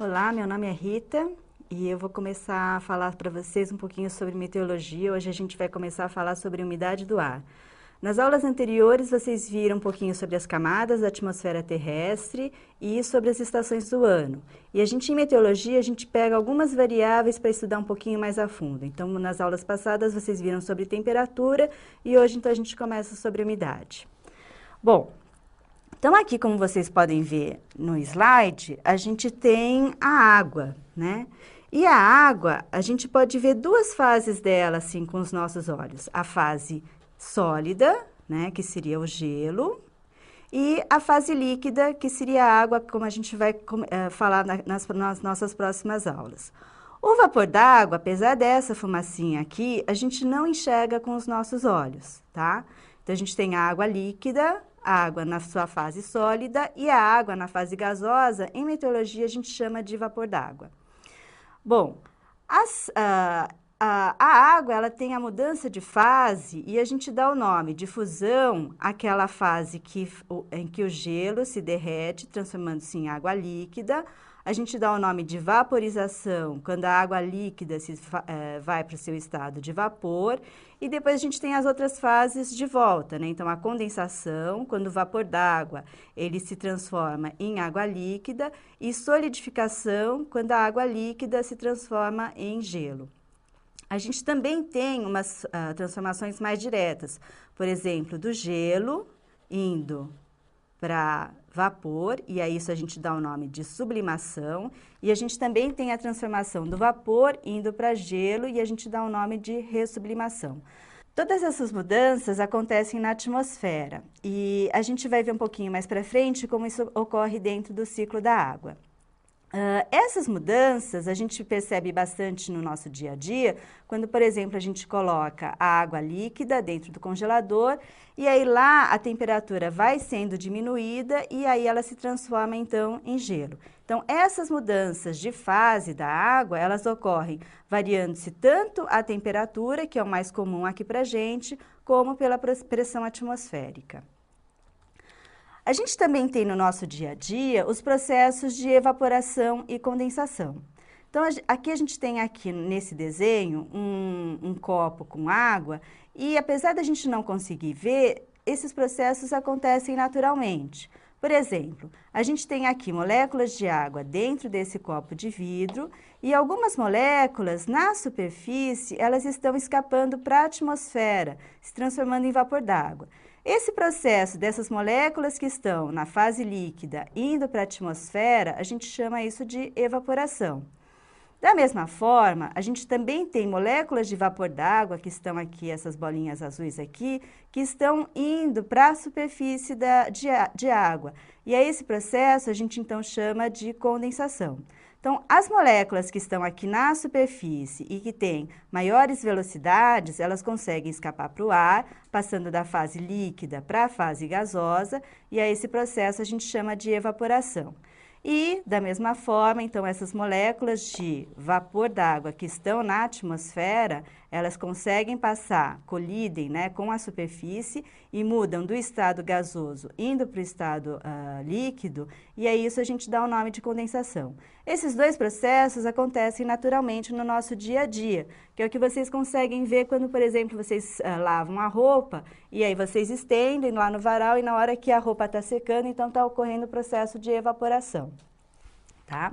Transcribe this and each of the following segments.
Olá, meu nome é Rita e eu vou começar a falar para vocês um pouquinho sobre meteorologia. Hoje a gente vai começar a falar sobre a umidade do ar. Nas aulas anteriores vocês viram um pouquinho sobre as camadas da atmosfera terrestre e sobre as estações do ano. E a gente em meteorologia a gente pega algumas variáveis para estudar um pouquinho mais a fundo. Então nas aulas passadas vocês viram sobre temperatura e hoje então a gente começa sobre umidade. Bom, então, aqui, como vocês podem ver no slide, a gente tem a água, né? E a água, a gente pode ver duas fases dela, assim, com os nossos olhos. A fase sólida, né, que seria o gelo, e a fase líquida, que seria a água, como a gente vai falar nas nossas próximas aulas. O vapor d'água, apesar dessa fumacinha aqui, a gente não enxerga com os nossos olhos, tá? Então, a gente tem a água líquida, a água na sua fase sólida e a água na fase gasosa, em meteorologia a gente chama de vapor d'água. Bom, a água ela tem a mudança de fase e a gente dá o nome de fusão àquela fase em que o gelo se derrete, transformando-se em água líquida. A gente dá o nome de vaporização, quando a água líquida vai para o seu estado de vapor. E depois a gente tem as outras fases de volta, né? Então, a condensação, quando o vapor d'água ele se transforma em água líquida. E solidificação, quando a água líquida se transforma em gelo. A gente também tem umas transformações mais diretas. Por exemplo, do gelo indo para vapor, e a isso a gente dá o nome de sublimação, e a gente também tem a transformação do vapor indo para gelo, e a gente dá o nome de ressublimação. Todas essas mudanças acontecem na atmosfera, e a gente vai ver um pouquinho mais para frente como isso ocorre dentro do ciclo da água. Essas mudanças a gente percebe bastante no nosso dia a dia, quando, por exemplo, a gente coloca a água líquida dentro do congelador e aí lá a temperatura vai sendo diminuída e aí ela se transforma então em gelo. Então, essas mudanças de fase da água, elas ocorrem variando-se tanto a temperatura, que é o mais comum aqui pra gente, como pela pressão atmosférica. A gente também tem no nosso dia a dia os processos de evaporação e condensação. Então, aqui a gente tem aqui nesse desenho um copo com água e apesar da gente não conseguir ver, esses processos acontecem naturalmente. Por exemplo, a gente tem aqui moléculas de água dentro desse copo de vidro e algumas moléculas na superfície, elas estão escapando para a atmosfera, se transformando em vapor d'água. Esse processo dessas moléculas que estão na fase líquida indo para a atmosfera, a gente chama isso de evaporação. Da mesma forma, a gente também tem moléculas de vapor d'água, que estão aqui, essas bolinhas azuis aqui, que estão indo para a superfície de água. E a esse processo a gente então chama de condensação. Então, as moléculas que estão aqui na superfície e que têm maiores velocidades, elas conseguem escapar para o ar, passando da fase líquida para a fase gasosa, e a esse processo a gente chama de evaporação. E, da mesma forma, então, essas moléculas de vapor d'água que estão na atmosfera, elas conseguem passar, colidem, né, com a superfície e mudam do estado gasoso indo para o estado líquido, e a isso a gente dá o nome de condensação. Esses dois processos acontecem naturalmente no nosso dia a dia, que é o que vocês conseguem ver quando, por exemplo, vocês lavam a roupa e aí vocês estendem lá no varal e na hora que a roupa está secando, então está ocorrendo o processo de evaporação, tá?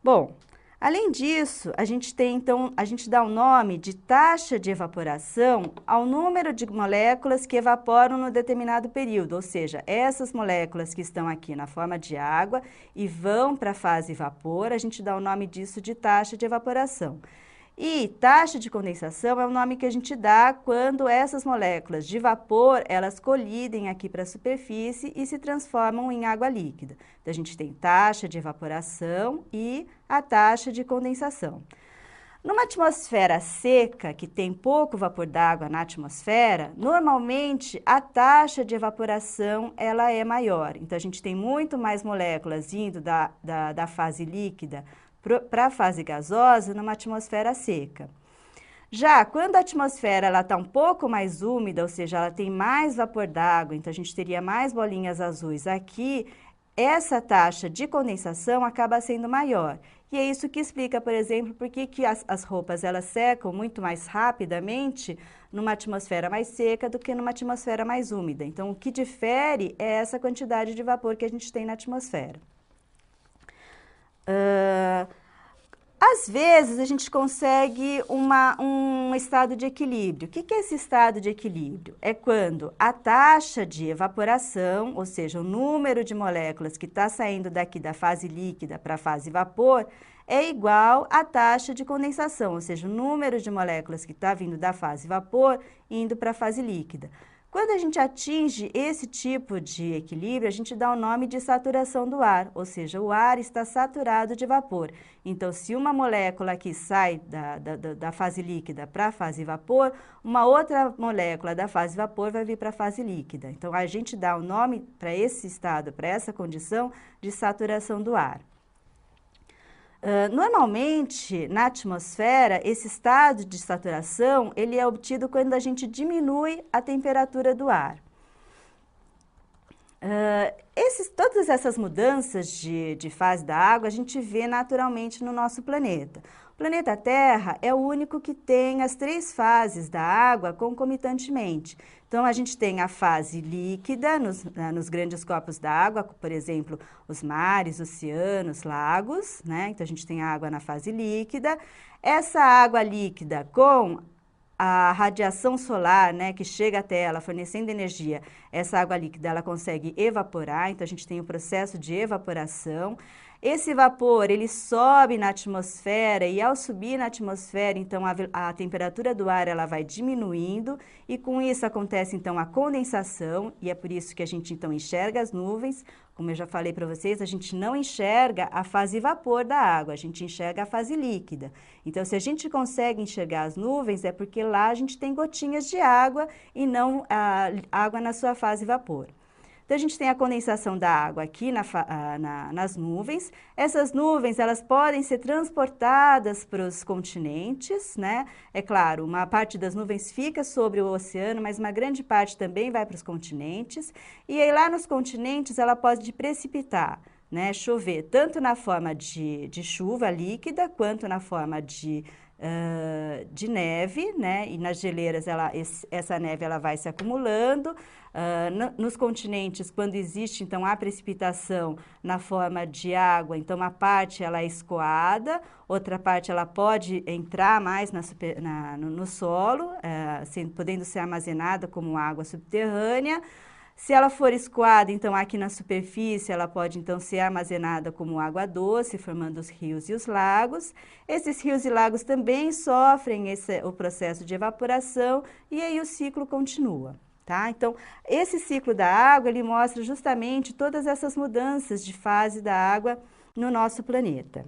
Bom, além disso, a gente tem, então, a gente dá o nome de taxa de evaporação ao número de moléculas que evaporam no determinado período, ou seja, essas moléculas que estão aqui na forma de água e vão para a fase vapor, a gente dá o nome disso de taxa de evaporação. E taxa de condensação é o nome que a gente dá quando essas moléculas de vapor, elas colidem aqui para a superfície e se transformam em água líquida. Então, a gente tem taxa de evaporação e a taxa de condensação. Numa atmosfera seca, que tem pouco vapor d'água na atmosfera, normalmente a taxa de evaporação ela é maior. Então, a gente tem muito mais moléculas indo da fase líquida para a fase gasosa numa atmosfera seca. Já quando a atmosfera está um pouco mais úmida, ou seja, ela tem mais vapor d'água, então a gente teria mais bolinhas azuis aqui, essa taxa de condensação acaba sendo maior. E é isso que explica, por exemplo, por que as roupas elas secam muito mais rapidamente numa atmosfera mais seca do que numa atmosfera mais úmida. Então, o que difere é essa quantidade de vapor que a gente tem na atmosfera. Às vezes, a gente consegue um estado de equilíbrio. O que é esse estado de equilíbrio? É quando a taxa de evaporação, ou seja, o número de moléculas que está saindo daqui da fase líquida para a fase vapor, é igual à taxa de condensação, ou seja, o número de moléculas que está vindo da fase vapor indo para a fase líquida. Quando a gente atinge esse tipo de equilíbrio, a gente dá o nome de saturação do ar, ou seja, o ar está saturado de vapor. Então, se uma molécula aqui sai da fase líquida para a fase vapor, uma outra molécula da fase vapor vai vir para a fase líquida. Então, a gente dá o nome para esse estado, para essa condição de saturação do ar. Normalmente, na atmosfera, esse estado de saturação, ele é obtido quando a gente diminui a temperatura do ar. Todas essas mudanças de fase da água, a gente vê naturalmente no nosso planeta. O planeta Terra é o único que tem as 3 fases da água concomitantemente. Então, a gente tem a fase líquida nos grandes corpos d'água, por exemplo, os mares, oceanos, lagos, né? Então, a gente tem a água na fase líquida. Essa água líquida com a radiação solar, né, que chega até ela fornecendo energia, essa água líquida ela consegue evaporar, então a gente tem o processo de evaporação. Esse vapor, ele sobe na atmosfera e ao subir na atmosfera, então a temperatura do ar ela vai diminuindo e com isso acontece então a condensação e é por isso que a gente então enxerga as nuvens. Como eu já falei para vocês, a gente não enxerga a fase vapor da água, a gente enxerga a fase líquida. Então, se a gente consegue enxergar as nuvens, é porque lá a gente tem gotinhas de água e não a água na sua fase vapor. Então, a gente tem a condensação da água aqui nas nuvens. Essas nuvens, elas podem ser transportadas para os continentes, né? É claro, uma parte das nuvens fica sobre o oceano, mas uma grande parte também vai para os continentes. E aí, lá nos continentes, ela pode precipitar, né? Chover, tanto na forma de chuva líquida, quanto na forma de neve, né? E nas geleiras, essa neve ela vai se acumulando. Nos continentes, quando existe, então, a precipitação na forma de água, então, uma parte ela é escoada, outra parte ela pode entrar mais no solo, podendo ser armazenada como água subterrânea. Se ela for escoada, então, aqui na superfície, ela pode, então, ser armazenada como água doce, formando os rios e os lagos. Esses rios e lagos também sofrem o processo de evaporação e aí o ciclo continua. Tá? Então, esse ciclo da água, ele mostra justamente todas essas mudanças de fase da água no nosso planeta.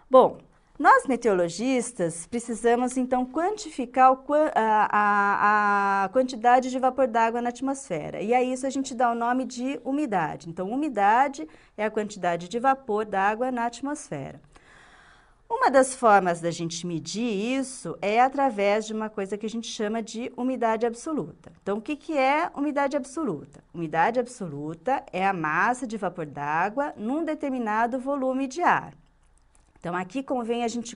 Bom, nós meteorologistas precisamos, então, quantificar a quantidade de vapor d'água na atmosfera. E a isso a gente dá o nome de umidade. Então, umidade é a quantidade de vapor d'água na atmosfera. Uma das formas da gente medir isso é através de uma coisa que a gente chama de umidade absoluta. Então, o que é umidade absoluta? Umidade absoluta é a massa de vapor d'água num determinado volume de ar. Então, aqui convém a gente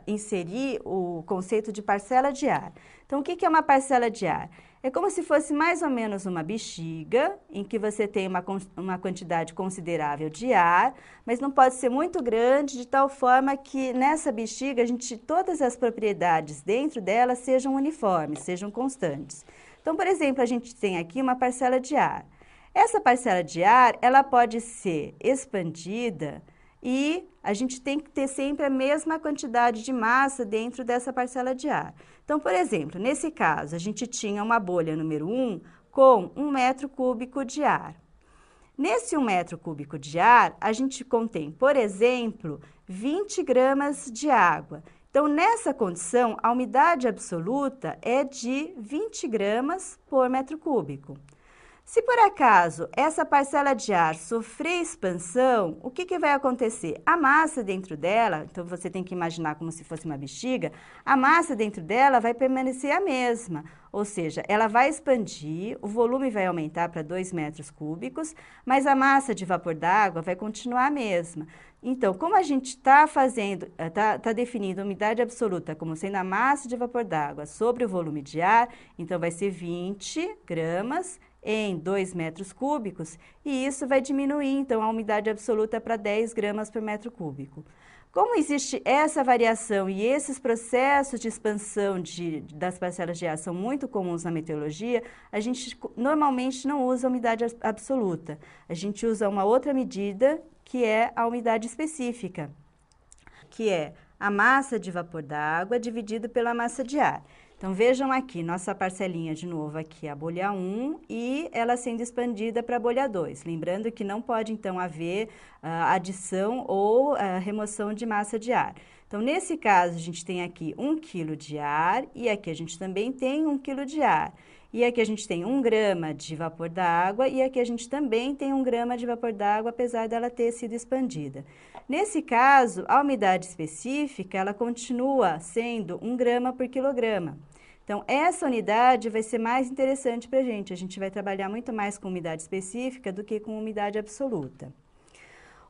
inserir o conceito de parcela de ar. Então, o que é uma parcela de ar? É como se fosse mais ou menos uma bexiga, em que você tem uma quantidade considerável de ar, mas não pode ser muito grande, de tal forma que nessa bexiga, todas as propriedades dentro dela sejam uniformes, sejam constantes. Então, por exemplo, a gente tem aqui uma parcela de ar. Essa parcela de ar, ela pode ser expandida e a gente tem que ter sempre a mesma quantidade de massa dentro dessa parcela de ar. Então, por exemplo, nesse caso, a gente tinha uma bolha número 1 com 1 metro cúbico de ar. Nesse 1 metro cúbico de ar, a gente contém, por exemplo, 20 gramas de água. Então, nessa condição, a umidade absoluta é de 20 gramas por metro cúbico. Se por acaso essa parcela de ar sofrer expansão, o que vai acontecer? A massa dentro dela, então você tem que imaginar como se fosse uma bexiga, a massa dentro dela vai permanecer a mesma, ou seja, ela vai expandir, o volume vai aumentar para 2 metros cúbicos, mas a massa de vapor d'água vai continuar a mesma. Então, como a gente está definindo a umidade absoluta como sendo a massa de vapor d'água sobre o volume de ar, então vai ser 20 gramas em 2 metros cúbicos, e isso vai diminuir, então, a umidade absoluta para 10 gramas por metro cúbico. Como existe essa variação e esses processos de expansão das parcelas de ar são muito comuns na meteorologia, a gente normalmente não usa a umidade absoluta. A gente usa uma outra medida, que é a umidade específica, que é a massa de vapor d'água dividido pela massa de ar. Então, vejam aqui, nossa parcelinha de novo aqui, a bolha 1 e ela sendo expandida para a bolha 2. Lembrando que não pode, então, haver adição ou remoção de massa de ar. Então, nesse caso, a gente tem aqui 1 kg de ar e aqui a gente também tem 1 kg de ar. E aqui a gente tem 1 grama de vapor d'água e aqui a gente também tem 1 grama de vapor d'água, apesar dela ter sido expandida. Nesse caso, a umidade específica, ela continua sendo 1 grama por quilograma. Então, essa unidade vai ser mais interessante para a gente vai trabalhar muito mais com umidade específica do que com umidade absoluta.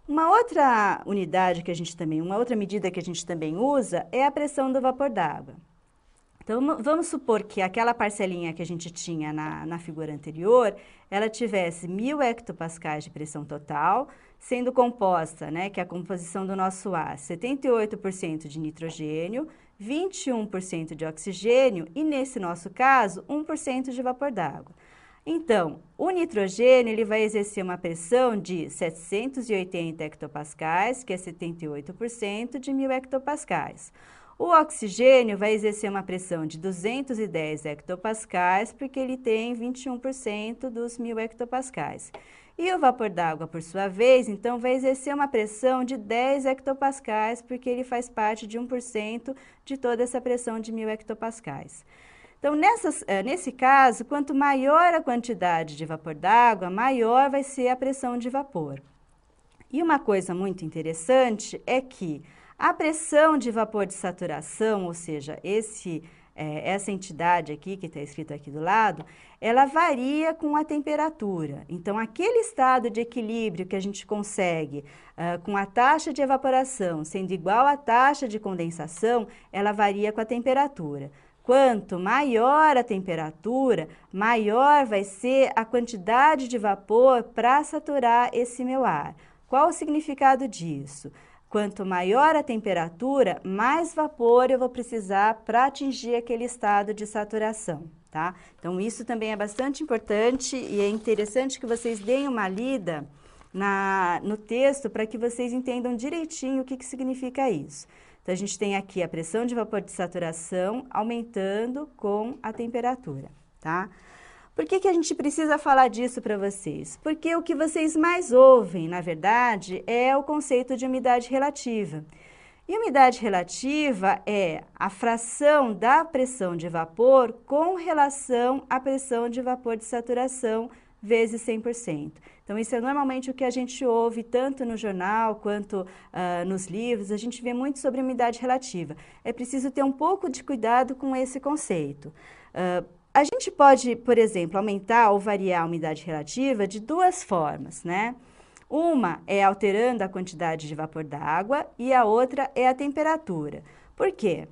Uma outra unidade que a gente também, uma outra medida que a gente também usa é a pressão do vapor d'água. Então, vamos supor que aquela parcelinha que a gente tinha na figura anterior, ela tivesse 1.000 hectopascais de pressão total, sendo composta, né, que é a composição do nosso ar, 78% de nitrogênio, 21% de oxigênio e, nesse nosso caso, 1% de vapor d'água. Então, o nitrogênio ele vai exercer uma pressão de 780 hectopascais, que é 78% de 1.000 hectopascais. O oxigênio vai exercer uma pressão de 210 hectopascais, porque ele tem 21% dos 1.000 hectopascais. E o vapor d'água, por sua vez, então, vai exercer uma pressão de 10 hectopascais, porque ele faz parte de 1% de toda essa pressão de 1.000 hectopascais. Então, nesse caso, quanto maior a quantidade de vapor d'água, maior vai ser a pressão de vapor. E uma coisa muito interessante é que a pressão de vapor de saturação, ou seja, essa entidade aqui, que está escrito aqui do lado, ela varia com a temperatura. Então, aquele estado de equilíbrio que a gente consegue com a taxa de evaporação sendo igual à taxa de condensação, ela varia com a temperatura. Quanto maior a temperatura, maior vai ser a quantidade de vapor para saturar esse meu ar. Qual o significado disso? Quanto maior a temperatura, mais vapor eu vou precisar para atingir aquele estado de saturação, tá? Então, isso também é bastante importante e é interessante que vocês deem uma lida no texto para que vocês entendam direitinho o que significa isso. Então, a gente tem aqui a pressão de vapor de saturação aumentando com a temperatura, tá? Por que a gente precisa falar disso para vocês? Porque o que vocês mais ouvem, na verdade, é o conceito de umidade relativa. E umidade relativa é a fração da pressão de vapor com relação à pressão de vapor de saturação vezes 100%. Então, isso é normalmente o que a gente ouve tanto no jornal quanto nos livros, a gente vê muito sobre umidade relativa. É preciso ter um pouco de cuidado com esse conceito. A gente pode, por exemplo, aumentar ou variar a umidade relativa de duas formas, né? Uma é alterando a quantidade de vapor d'água e a outra é a temperatura. Por quê?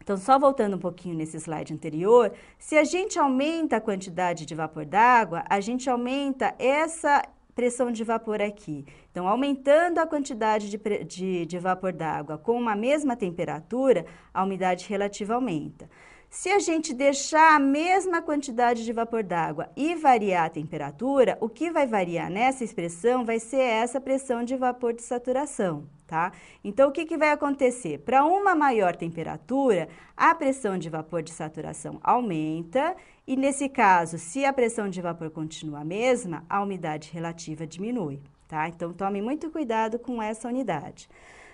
Então, só voltando um pouquinho nesse slide anterior, se a gente aumenta a quantidade de vapor d'água, a gente aumenta essa pressão de vapor aqui. Então, aumentando a quantidade de vapor d'água com uma mesma temperatura, a umidade relativa aumenta. Se a gente deixar a mesma quantidade de vapor d'água e variar a temperatura, o que vai variar nessa expressão vai ser essa pressão de vapor de saturação, tá? Então, o que vai acontecer? Para uma maior temperatura, a pressão de vapor de saturação aumenta e, nesse caso, se a pressão de vapor continua a mesma, a umidade relativa diminui, tá? Então, tome muito cuidado com essa unidade.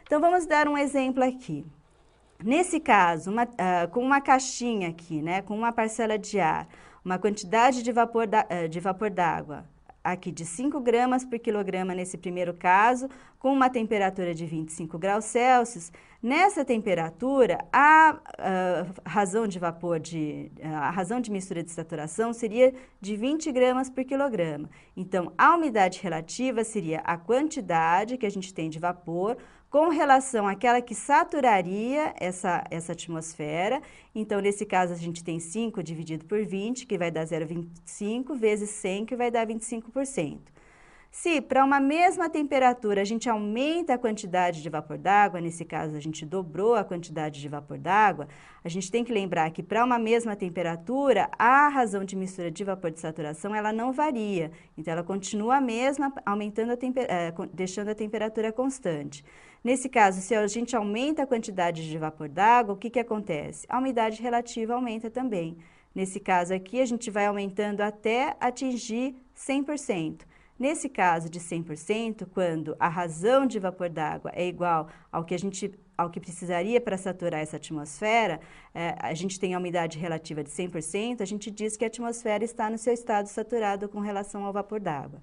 Então, vamos dar um exemplo aqui. Nesse caso, com uma caixinha aqui, né, com uma parcela de ar, uma quantidade de vapor d'água aqui de 5 gramas por quilograma nesse primeiro caso, com uma temperatura de 25 graus Celsius. Nessa temperatura, a razão de mistura de saturação seria de 20 gramas por quilograma. Então, a umidade relativa seria a quantidade que a gente tem de vapor com relação àquela que saturaria essa atmosfera. Então, nesse caso, a gente tem 5 dividido por 20, que vai dar 0,25, vezes 100, que vai dar 25%. Se para uma mesma temperatura a gente aumenta a quantidade de vapor d'água, nesse caso a gente dobrou a quantidade de vapor d'água, a gente tem que lembrar que para uma mesma temperatura, a razão de mistura de vapor de saturação, ela não varia. Então, ela continua a mesma, deixando a temperatura constante. Nesse caso, se a gente aumenta a quantidade de vapor d'água, o que acontece? A umidade relativa aumenta também. Nesse caso aqui, a gente vai aumentando até atingir 100%. Nesse caso de 100%, quando a razão de vapor d'água é igual ao que precisaria para saturar essa atmosfera, a gente tem a umidade relativa de 100%, a gente diz que a atmosfera está no seu estado saturado com relação ao vapor d'água.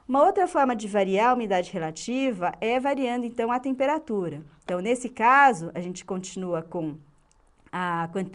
Uma outra forma de variar a umidade relativa é variando, então, a temperatura. Então, nesse caso, a gente continua com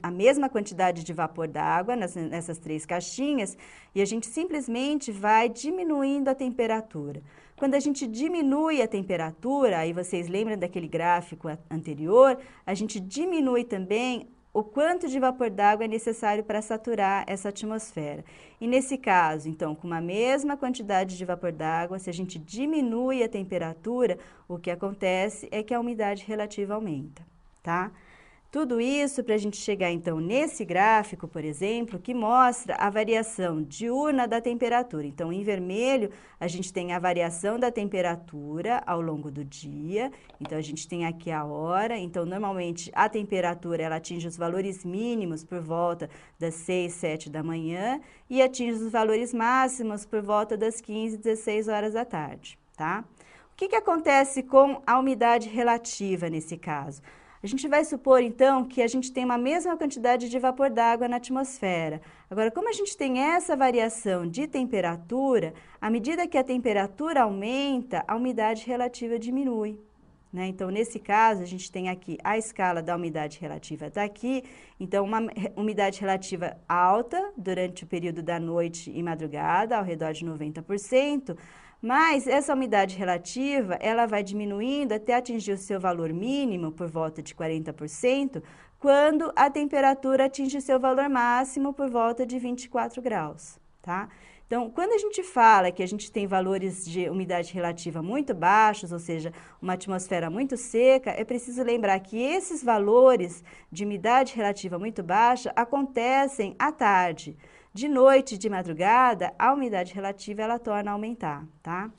a mesma quantidade de vapor d'água nessas 3 caixinhas e a gente simplesmente vai diminuindo a temperatura. Quando a gente diminui a temperatura, aí vocês lembram daquele gráfico anterior, a gente diminui também o quanto de vapor d'água é necessário para saturar essa atmosfera. E nesse caso, então, com a mesma quantidade de vapor d'água, se a gente diminui a temperatura, o que acontece é que a umidade relativa aumenta, tá? Tudo isso para a gente chegar, então, nesse gráfico, por exemplo, que mostra a variação diurna da temperatura. Então, em vermelho, a gente tem a variação da temperatura ao longo do dia. Então, a gente tem aqui a hora. Então, normalmente, a temperatura, ela atinge os valores mínimos por volta das 6, 7 da manhã e atinge os valores máximos por volta das 15, 16 horas da tarde, tá? O que acontece com a umidade relativa nesse caso? A gente vai supor, então, que a gente tem uma mesma quantidade de vapor d'água na atmosfera. Agora, como a gente tem essa variação de temperatura, à medida que a temperatura aumenta, a umidade relativa diminui, né? Então, nesse caso, a gente tem aqui a escala da umidade relativa está aqui. Então, uma umidade relativa alta durante o período da noite e madrugada, ao redor de 90%. Mas essa umidade relativa, ela vai diminuindo até atingir o seu valor mínimo, por volta de 40%, quando a temperatura atinge o seu valor máximo, por volta de 24 graus, tá? Então, quando a gente fala que a gente tem valores de umidade relativa muito baixos, ou seja, uma atmosfera muito seca, é preciso lembrar que esses valores de umidade relativa muito baixa acontecem à tarde. De noite e de madrugada, a umidade relativa, ela torna a aumentar, tá?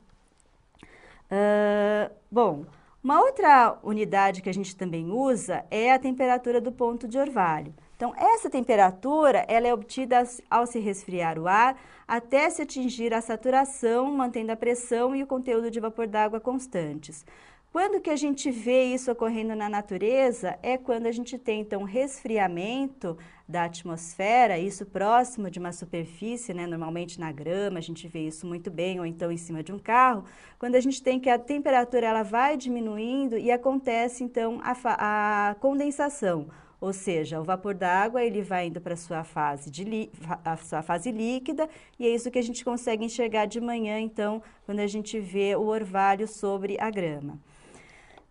Bom, uma outra unidade que a gente também usa é a temperatura do ponto de orvalho. Então, essa temperatura, ela é obtida ao se resfriar o ar até se atingir a saturação, mantendo a pressão e o conteúdo de vapor d'água constantes. Quando que a gente vê isso ocorrendo na natureza? É quando a gente tem, então, resfriamento da atmosfera, isso próximo de uma superfície, né? Normalmente na grama, a gente vê isso muito bem, ou então em cima de um carro, quando a gente tem que a temperatura ela vai diminuindo e acontece, então, a condensação. Ou seja, o vapor d'água ele vai indo para a sua fase líquida e é isso que a gente consegue enxergar de manhã, então, quando a gente vê o orvalho sobre a grama.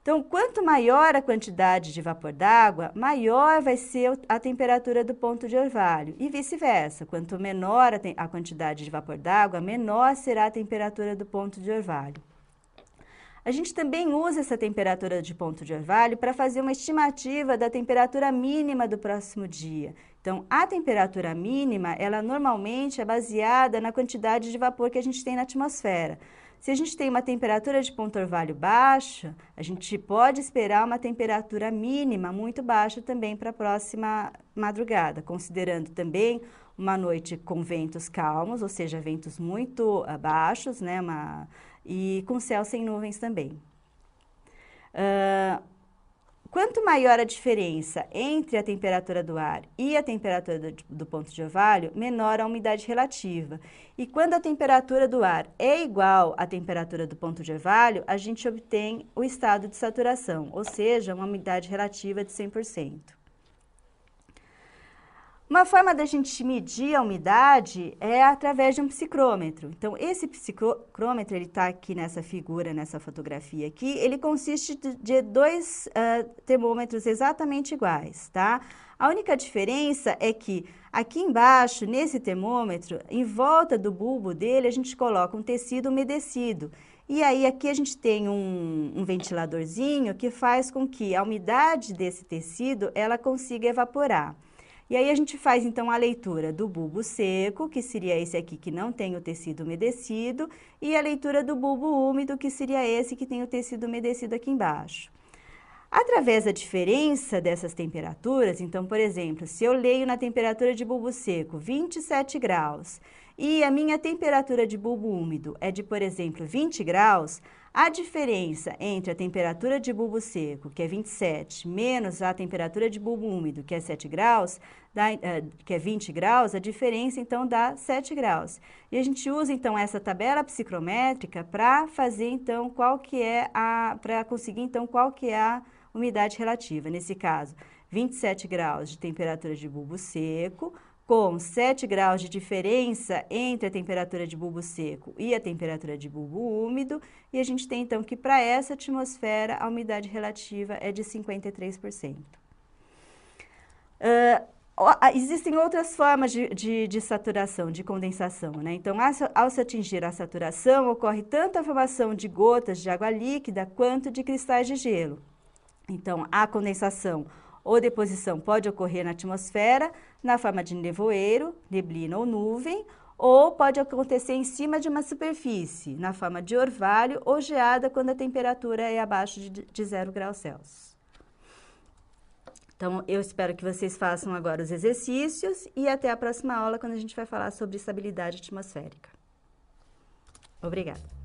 Então, quanto maior a quantidade de vapor d'água, maior vai ser a temperatura do ponto de orvalho e vice-versa. Quanto menor a quantidade de vapor d'água, menor será a temperatura do ponto de orvalho. A gente também usa essa temperatura de ponto de orvalho para fazer uma estimativa da temperatura mínima do próximo dia. Então, a temperatura mínima, ela normalmente é baseada na quantidade de vapor que a gente tem na atmosfera. Se a gente tem uma temperatura de ponto orvalho baixa, a gente pode esperar uma temperatura mínima muito baixa também para a próxima madrugada, considerando também uma noite com ventos calmos, ou seja, ventos muito baixos, né, e com céu sem nuvens também. Quanto maior a diferença entre a temperatura do ar e a temperatura do ponto de orvalho, menor a umidade relativa. E quando a temperatura do ar é igual à temperatura do ponto de orvalho, a gente obtém o estado de saturação, ou seja, uma umidade relativa de 100%. Uma forma da gente medir a umidade é através de um psicrômetro. Então, esse psicrômetro, ele está aqui nessa figura, nessa fotografia aqui, ele consiste de dois termômetros exatamente iguais, tá? A única diferença é que aqui embaixo, nesse termômetro, em volta do bulbo dele, a gente coloca um tecido umedecido. E aí, aqui a gente tem um ventiladorzinho que faz com que a umidade desse tecido, ela consiga evaporar. E aí a gente faz então a leitura do bulbo seco, que seria esse aqui que não tem o tecido umedecido, e a leitura do bulbo úmido, que seria esse que tem o tecido umedecido aqui embaixo. Através da diferença dessas temperaturas, então, por exemplo, se eu leio na temperatura de bulbo seco 27 graus e a minha temperatura de bulbo úmido é de, por exemplo, 20 graus, a diferença entre a temperatura de bulbo seco, que é 27, menos a temperatura de bulbo úmido, que é 7 graus, que é 20 graus, a diferença, então, dá 7 graus. E a gente usa, então, essa tabela psicrométrica para fazer, então, para conseguir, então, qual que é a umidade relativa. Nesse caso, 27 graus de temperatura de bulbo seco, com 7 graus de diferença entre a temperatura de bulbo seco e a temperatura de bulbo úmido, e a gente tem, então, que para essa atmosfera, a umidade relativa é de 53%. Existem outras formas de saturação, de condensação, né? Então, ao se atingir a saturação, ocorre tanto a formação de gotas de água líquida quanto de cristais de gelo. Então, a condensação ou deposição pode ocorrer na atmosfera na forma de nevoeiro, neblina ou nuvem, ou pode acontecer em cima de uma superfície, na forma de orvalho ou geada quando a temperatura é abaixo de 0 graus Celsius. Então, eu espero que vocês façam agora os exercícios e até a próxima aula, quando a gente vai falar sobre estabilidade atmosférica. Obrigada.